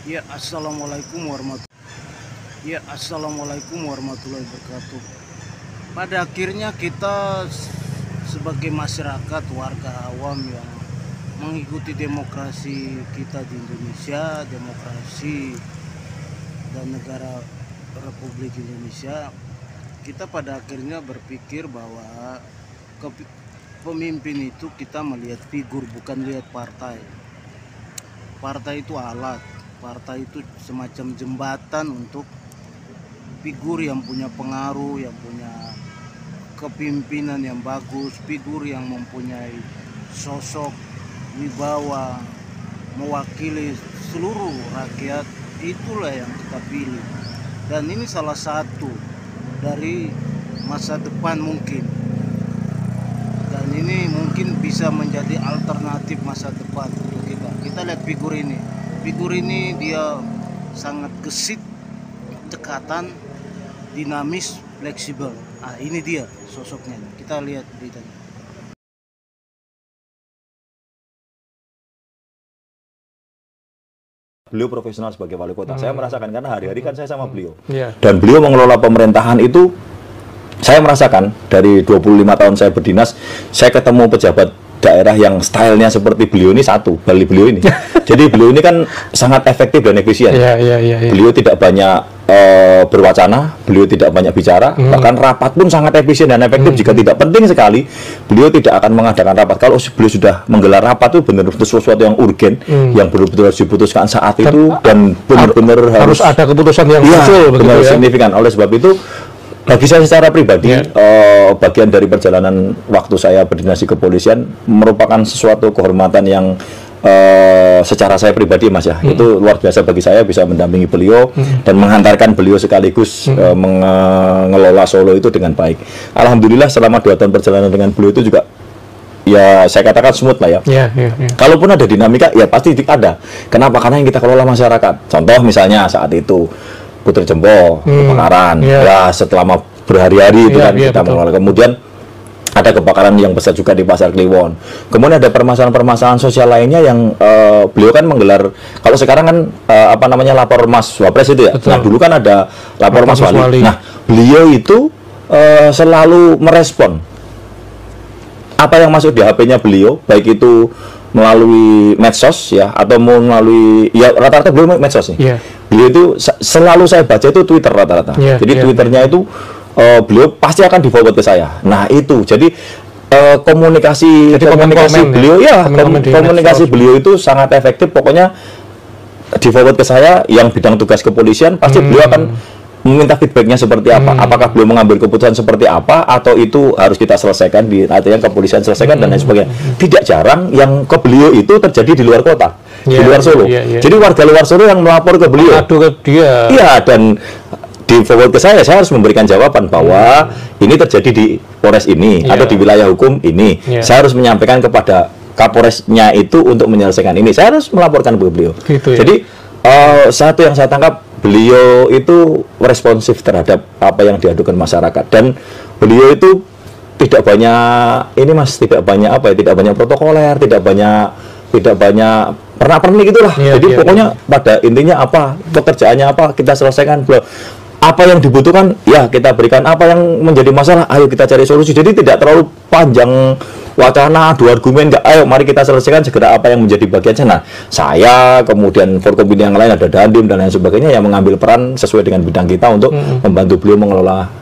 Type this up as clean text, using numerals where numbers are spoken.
Assalamualaikum warahmatullahi wabarakatuh. Pada akhirnya kita sebagai masyarakat, warga awam yang mengikuti demokrasi kita di Indonesia, demokrasi dan negara Republik Indonesia, kita pada akhirnya berpikir bahwa pemimpin itu kita melihat figur, bukan lihat partai. Partai itu alat, partai itu semacam jembatan untuk figur yang punya pengaruh, yang punya kepemimpinan yang bagus, figur yang mempunyai sosok wibawa, mewakili seluruh rakyat, itulah yang kita pilih. Dan ini salah satu dari masa depan mungkin, dan ini mungkin bisa menjadi alternatif masa depan untuk kita. Kita lihat figur ini dia sangat gesit, dekatan, dinamis, fleksibel. Ini dia sosoknya. Kita lihat beritanya. Beliau profesional sebagai wali kota. Saya merasakan karena hari-hari kan saya sama beliau. Dan beliau mengelola pemerintahan itu, saya merasakan dari 25 tahun saya berdinas, saya ketemu pejabat daerah yang stylenya seperti beliau ini satu, beliau ini. Jadi beliau ini kan sangat efektif dan efisien. Beliau tidak banyak berwacana, beliau tidak banyak bicara, bahkan rapat pun sangat efisien dan efektif. Jika tidak penting sekali, beliau tidak akan mengadakan rapat. Kalau beliau sudah menggelar rapat itu benar-benar sesuatu yang urgen, yang benar-benar harus diputuskan saat itu, dan benar-benar harus ada keputusan yang muncul, benar signifikan. Oleh sebab itu, bagi saya secara pribadi, bagian dari perjalanan waktu saya berdinas di kepolisian merupakan sesuatu kehormatan yang secara saya pribadi, Mas, ya, itu luar biasa bagi saya bisa mendampingi beliau dan menghantarkan beliau sekaligus mengelola Solo itu dengan baik. Alhamdulillah selama 2 tahun perjalanan dengan beliau itu juga, ya saya katakan smooth lah ya. Kalaupun ada dinamika, ya pasti ada. Kenapa? Karena yang kita kelola masyarakat. Contoh misalnya saat itu Putri Jempo kebakaran, ya setelah berhari-hari itu kan kita mengelola. Kemudian ada kebakaran yang besar juga di Pasar Kliwon. Kemudian ada permasalahan-permasalahan sosial lainnya yang beliau kan menggelar. Kalau sekarang kan lapor Mas Wapres itu ya. Nah dulu kan ada lapor Mas Wali. Nah beliau itu selalu merespon apa yang masuk di HP-nya beliau, baik itu melalui medsos ya atau melalui, ya rata-rata beliau medsos nih. Beliau itu selalu saya baca itu Twitter rata-rata. Jadi Twitternya itu beliau pasti akan di-forward ke saya. Nah itu jadi komunikasi beliau komunikasi beliau itu sangat efektif. Pokoknya di-forward ke saya yang bidang tugas kepolisian, pasti beliau akan meminta feedbacknya seperti apa, apakah beliau mengambil keputusan seperti apa, atau itu harus kita selesaikan di artinya kepolisian selesaikan dan lain sebagainya. Tidak jarang yang ke beliau itu terjadi di luar kota, di luar Solo. Jadi warga luar Solo yang melapor ke beliau. Dan di forward ke saya harus memberikan jawaban bahwa ini terjadi di Polres ini atau di wilayah hukum ini. Saya harus menyampaikan kepada Kapolresnya itu untuk menyelesaikan ini. Saya harus melaporkan ke beliau. Jadi satu yang saya tangkap, beliau itu responsif terhadap apa yang diadukan masyarakat, dan beliau itu tidak banyak tidak banyak protokoler, tidak banyak pernak-pernik gitulah. Jadi pokoknya pada intinya apa, pekerjaannya apa, kita selesaikan. Apa yang dibutuhkan ya kita berikan, apa yang menjadi masalah ayo kita cari solusi. Jadi tidak terlalu panjang wacana, adu argumen, ayo mari kita selesaikan segera apa yang menjadi bagian. Nah saya kemudian Forkompinda yang lain, ada Dandim dan lain sebagainya yang mengambil peran sesuai dengan bidang kita untuk membantu beliau mengelola